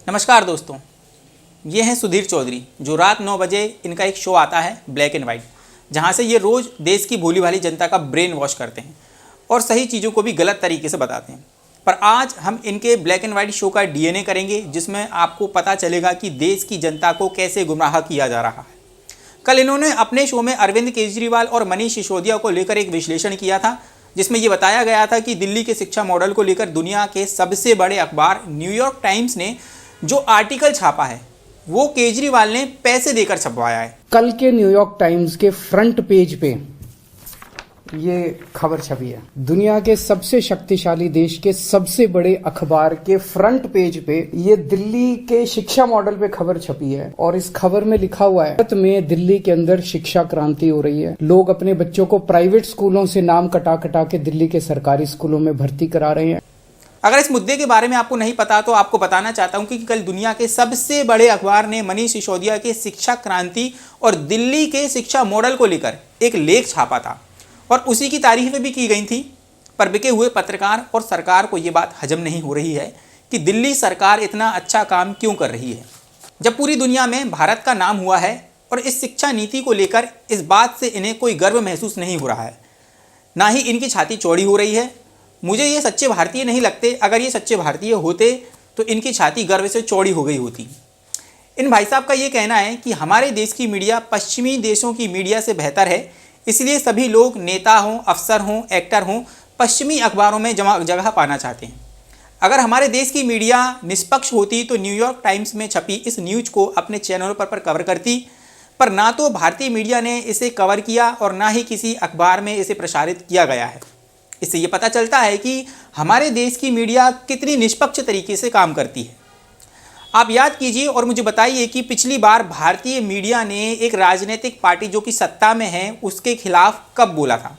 नमस्कार दोस्तों, ये हैं सुधीर चौधरी जो रात 9 बजे इनका एक शो आता है ब्लैक एंड वाइट, जहाँ से ये रोज़ देश की भोली भाली जनता का ब्रेन वॉश करते हैं और सही चीज़ों को भी गलत तरीके से बताते हैं। पर आज हम इनके ब्लैक एंड वाइट शो का डीएनए करेंगे, जिसमें आपको पता चलेगा कि देश की जनता को कैसे गुमराह किया जा रहा है। कल इन्होंने अपने शो में अरविंद केजरीवाल और मनीष सिसोदिया को लेकर एक विश्लेषण किया था, जिसमें ये बताया गया था कि दिल्ली के शिक्षा मॉडल को लेकर दुनिया के सबसे बड़े अखबार न्यूयॉर्क टाइम्स ने जो आर्टिकल छापा है वो केजरीवाल ने पैसे देकर छपवाया है। कल के न्यूयॉर्क टाइम्स के फ्रंट पेज पे ये खबर छपी है। दुनिया के सबसे शक्तिशाली देश के सबसे बड़े अखबार के फ्रंट पेज पे ये दिल्ली के शिक्षा मॉडल पे खबर छपी है और इस खबर में लिखा हुआ है, भारत में दिल्ली के अंदर शिक्षा क्रांति हो रही है। लोग अपने बच्चों को प्राइवेट स्कूलों से नाम कटा कटा के दिल्ली के सरकारी स्कूलों में भर्ती करा रहे हैं। अगर इस मुद्दे के बारे में आपको नहीं पता तो आपको बताना चाहता हूं कि कल दुनिया के सबसे बड़े अखबार ने मनीष सिसोदिया के शिक्षा क्रांति और दिल्ली के शिक्षा मॉडल को लेकर एक लेख छापा था और उसी की तारीफें भी की गई थी। पर बिके हुए पत्रकार और सरकार को ये बात हजम नहीं हो रही है कि दिल्ली सरकार इतना अच्छा काम क्यों कर रही है, जब पूरी दुनिया में भारत का नाम हुआ है। और इस शिक्षा नीति को लेकर इस बात से इन्हें कोई गर्व महसूस नहीं हो रहा है, ना ही इनकी छाती चौड़ी हो रही है। मुझे ये सच्चे भारतीय नहीं लगते। अगर ये सच्चे भारतीय होते तो इनकी छाती गर्व से चौड़ी हो गई होती। इन भाई साहब का ये कहना है कि हमारे देश की मीडिया पश्चिमी देशों की मीडिया से बेहतर है, इसलिए सभी लोग नेता हों, अफसर हों, एक्टर हों, पश्चिमी अखबारों में जगह पाना चाहते हैं। अगर हमारे देश की मीडिया निष्पक्ष होती तो न्यूयॉर्क टाइम्स में छपी इस न्यूज़ को अपने चैनलों पर कवर करती, पर ना तो भारतीय मीडिया ने इसे कवर किया और ना ही किसी अखबार में इसे प्रसारित किया गया है। इससे ये पता चलता है कि हमारे देश की मीडिया कितनी निष्पक्ष तरीके से काम करती है। आप याद कीजिए और मुझे बताइए कि पिछली बार भारतीय मीडिया ने एक राजनीतिक पार्टी जो कि सत्ता में है उसके खिलाफ कब बोला था।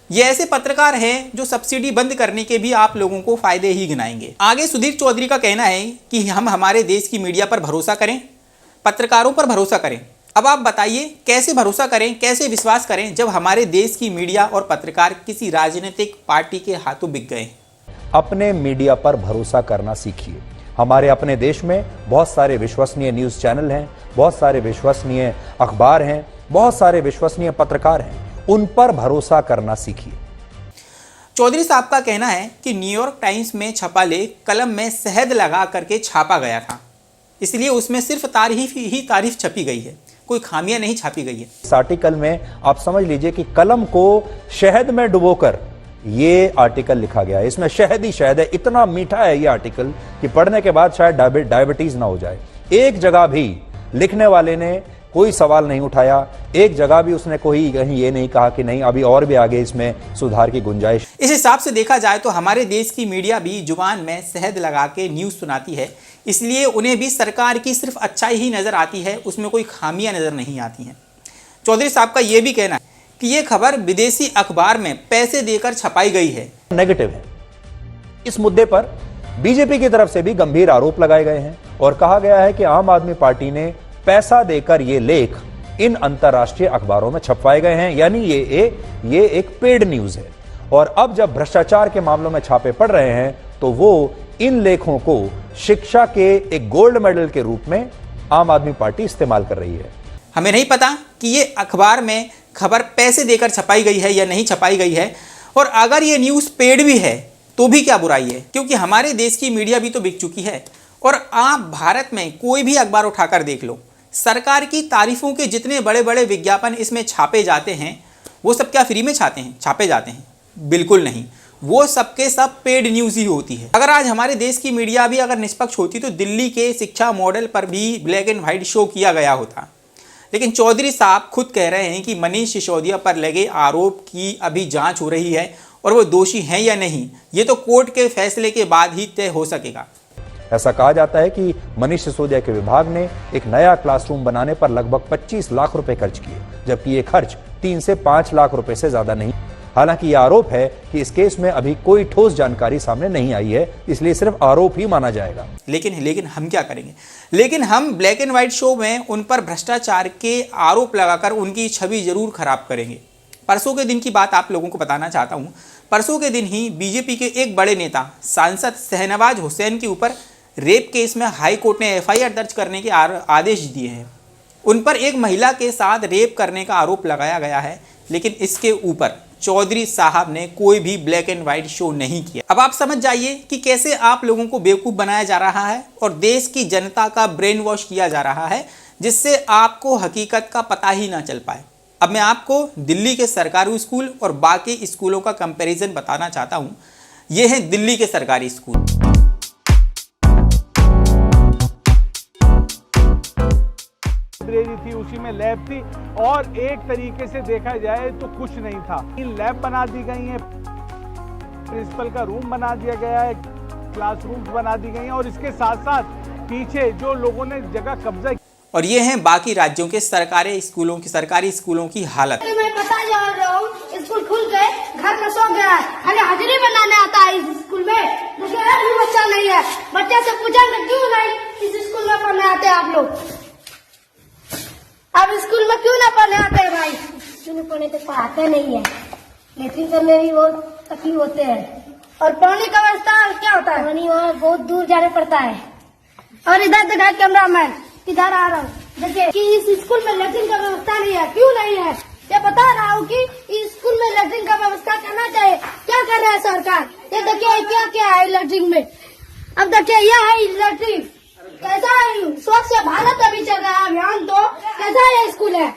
ये ऐसे पत्रकार हैं जो सब्सिडी बंद करने के भी आप लोगों को फायदे ही गिनाएंगे। आगे सुधीर चौधरी का कहना है कि हम हमारे देश की मीडिया पर भरोसा करें, पत्रकारों पर भरोसा करें। अब आप बताइए कैसे भरोसा करें, कैसे विश्वास करें जब हमारे देश की मीडिया और पत्रकार किसी राजनीतिक पार्टी के हाथों बिक गए हैं। अपने मीडिया पर भरोसा करना सीखिए। हमारे अपने देश में बहुत सारे विश्वसनीय न्यूज़ चैनल हैं, बहुत सारे विश्वसनीय अखबार हैं, बहुत सारे विश्वसनीय पत्रकार हैं, उन पर भरोसा करना सीखिए। चौधरी साहब का कहना है कि न्यूयॉर्क टाइम्स में छपा लेख कलम में शहद लगा करके छापा गया था, इसलिए उसमें सिर्फ तारीफ छपी गई है, कोई खामियां नहीं छापी गई है। इस आर्टिकल में आप समझ लीजिए कि कलम को शहद में डुबोकर ये आर्टिकल लिखा गया है। इसमें शहद ही शहद है, इतना मीठा है ये आर्टिकल कि पढ़ने के बाद शायद डायबिटीज ना हो जाए। एक जगह भी लिखने वाले ने कोई सवाल नहीं उठाया, एक जगह भी उसने कोई कहीं ये नहीं कहा कि नहीं अभी और भी आगे इसमें सुधार की गुंजाइश। इस हिसाब से देखा जाए तो हमारे देश की मीडिया भी जुबान में शहद लगा के न्यूज़ सुनाती है, इसलिए उन्हें भी सरकार की सिर्फ अच्छाई ही नज़र आती है, उसमें कोई खामियां नज़र नहीं आती हैं। चौधरी साहब का यह भी कहना है कि ये खबर विदेशी अखबार में पैसे देकर छपाई गई है। नेगेटिव है। इस मुद्दे पर बीजेपी की तरफ से भी गंभीर आरोप लगाए गए हैं और कहा गया है कि आम आदमी पार्टी ने पैसा देकर ये लेख इन अंतर्राष्ट्रीय अखबारों में छपवाए गए हैं, यानी ये एक पेड न्यूज है। और अब जब भ्रष्टाचार के मामलों में छापे पड़ रहे हैं तो वो इन लेखों को शिक्षा के एक गोल्ड मेडल के रूप में आम आदमी पार्टी इस्तेमाल कर रही है। हमें नहीं पता कि ये अखबार में खबर पैसे देकर छपाई गई है या नहीं छपाई गई है, और अगर ये न्यूज़ पेड भी है तो भी क्या बुराई है, क्योंकि हमारे देश की मीडिया भी तो बिक चुकी है। और आप भारत में कोई भी अखबार उठाकर देख लो, सरकार की तारीफों के जितने बड़े बड़े विज्ञापन इसमें छापे जाते हैं वो सब क्या फ्री में छापे जाते हैं? बिल्कुल नहीं, वो सबके सब पेड न्यूज़ ही होती है। अगर आज हमारे देश की मीडिया भी अगर निष्पक्ष होती तो दिल्ली के शिक्षा मॉडल पर भी ब्लैक एंड वाइट शो किया गया होता। लेकिन चौधरी साहब खुद कह रहे हैं कि मनीष सिसोदिया पर लगे आरोप की अभी जांच हो रही है और वो दोषी हैं या नहीं ये तो कोर्ट के फैसले के बाद ही तय हो सकेगा। ऐसा कहा जाता है कि मनीष सिसोदिया के विभाग ने एक नया क्लासरूम बनाने पर लगभग 25 लाख रुपए खर्च किए, जबकि ये खर्च 3 से 5 लाख रुपए से ज्यादा नहीं। हालांकि यह आरोप है कि इस केस में अभी कोई ठोस जानकारी सामने नहीं आई है, इसलिए सिर्फ आरोप ही माना जाएगा। लेकिन हम क्या करेंगे? लेकिन हम ब्लैक एंड व्हाइट शो में उन पर भ्रष्टाचार के आरोप लगाकर उनकी छवि जरूर खराब करेंगे। परसों के दिन की बात आप लोगों को बताना चाहता हूं। परसों के दिन ही बीजेपी के एक बड़े नेता सांसद शहनवाज हुसैन के ऊपर रेप केस में हाई कोर्ट ने एफआईआर दर्ज करने के आदेश दिए हैं। उन पर एक महिला के साथ रेप करने का आरोप लगाया गया है, लेकिन इसके ऊपर चौधरी साहब ने कोई भी ब्लैक एंड व्हाइट शो नहीं किया। अब आप समझ जाइए कि कैसे आप लोगों को बेवकूफ़ बनाया जा रहा है और देश की जनता का ब्रेन वॉश किया जा रहा है, जिससे आपको हकीकत का पता ही ना चल पाए। अब मैं आपको दिल्ली के सरकारी स्कूल और बाकी स्कूलों का कंपैरिजन बताना चाहता हूँ। ये हैं दिल्ली के सरकारी स्कूल। लाइब्रेरी थी, उसी में लैब थी और एक तरीके से देखा जाए तो कुछ नहीं था। लैब बना दी गई है, प्रिंसिपल का रूम बना दिया गया है, क्लासरूम्स बना दी गई हैं और इसके साथ साथ पीछे जो लोगों ने जगह कब्जा। और ये हैं बाकी राज्यों के सरकारी स्कूलों की हालत। मैं पता जा रहा हूँ, स्कूल खुल गए, घर में सो गया है, हमें हाजिरी बनाने आता है इस स्कूल में। मुझे एक भी बच्चा नहीं है। बच्चे से पूछेंगे क्यों नहीं इस स्कूल में पढ़ने आते आप लोग? अब स्कूल में क्यों ना पढ़ने आते हैं भाई? क्यों पढ़ने तो पढ़ाते नहीं है, लेकिन करने भी बहुत तकलीफ होते हैं। और पानी का व्यवस्था क्या होता है? पानी वहाँ बहुत दूर जाने पड़ता है। और इधर देखा कैमरा मैन, इधर आ रहा हूँ, देखिए कि इस स्कूल में लैट्रिन का व्यवस्था नहीं है। क्यों नहीं है? ये बता रहा हूँ कि इस स्कूल में लैट्रिन का व्यवस्था करना चाहिए। क्या कर रहा है सरकार? ये देखिए क्या क्या है लैट्रिन में। अब देखिए यह है लैट्रिन, कैसा है? स्वच्छ भारत अभी चल रहा है अभियान, तो कैसा है स्कूल है?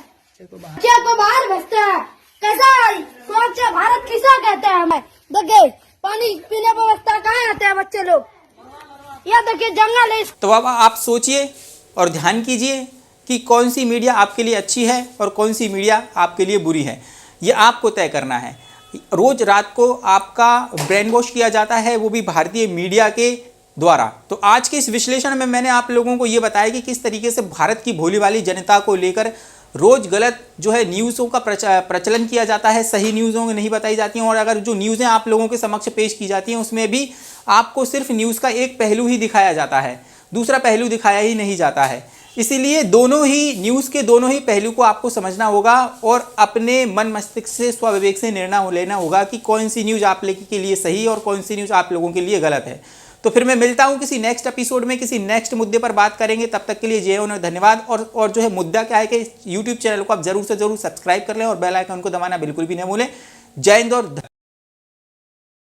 बच्चे को बाहर भेजते हैं, कैसा है? स्वच्छ भारत किसा कहते हैं हमें? देखिए पानी पीने व्यवस्था कहाँ आते हैं बच्चे लोग? यह देखिए जंगल है। तो अब आप सोचिए और ध्यान कीजिए कि कौन सी मीडिया आपके लिए अच्छी है और कौन सी मीडिया आपके लिए बुरी है। ये आपको तय करना है। रोज रात को आपका ब्रेन वॉश किया जाता है, वो भी भारतीय मीडिया के द्वारा। तो आज के इस विश्लेषण में मैंने आप लोगों को ये बताया कि किस तरीके से भारत की भोली भाली जनता को लेकर रोज गलत जो है न्यूज़ों का प्रचलन किया जाता है, सही न्यूज़ों नहीं बताई जाती हैं। और अगर जो न्यूज़ें आप लोगों के समक्ष पेश की जाती हैं उसमें भी आपको सिर्फ न्यूज़ का एक पहलू ही दिखाया जाता है, दूसरा पहलू दिखाया ही नहीं जाता है। इसीलिए दोनों ही न्यूज़ के दोनों ही पहलू को आपको समझना होगा और अपने मन मस्तिष्क से स्वविवेक से निर्णय लेना होगा कि कौन सी न्यूज़ आप लोगों के लिए सही और कौन सी न्यूज़ आप लोगों के लिए गलत है। तो फिर मैं मिलता हूं किसी नेक्स्ट एपिसोड में, किसी नेक्स्ट मुद्दे पर बात करेंगे। तब तक के लिए जय और धन्यवाद। और जो है मुद्दा क्या है कि यूट्यूब चैनल को आप जरूर से जरूर सब्सक्राइब कर लें और बेल आइकन को दबाना बिल्कुल भी न भूलें। जय हिंद और